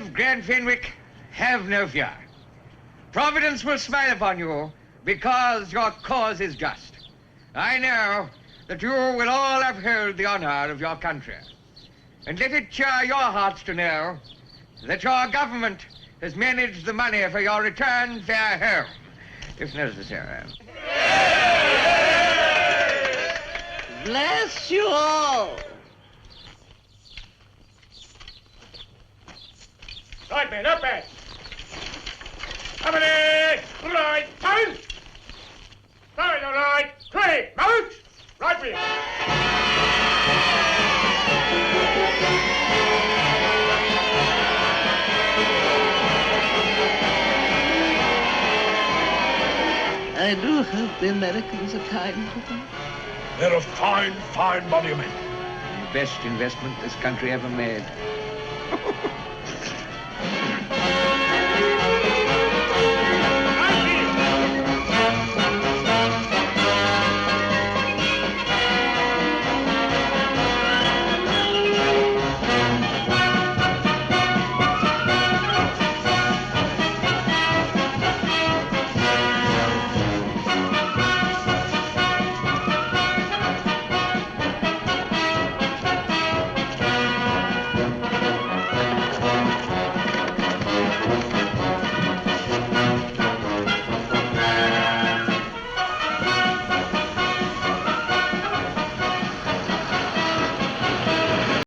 of Grand Fenwick, have no fear. Providence will smile upon you because your cause is just. I know that you will all uphold the honor of your country. And let it cheer your hearts to know that your government has managed the money for your return fair home, if necessary. Bless you all. Right, men, up there. Company, right, down. Sorry, all right. Craig, mount. Right wheel. I do hope the Americans are kind to them. They're a fine, fine monument. The best investment this country ever made.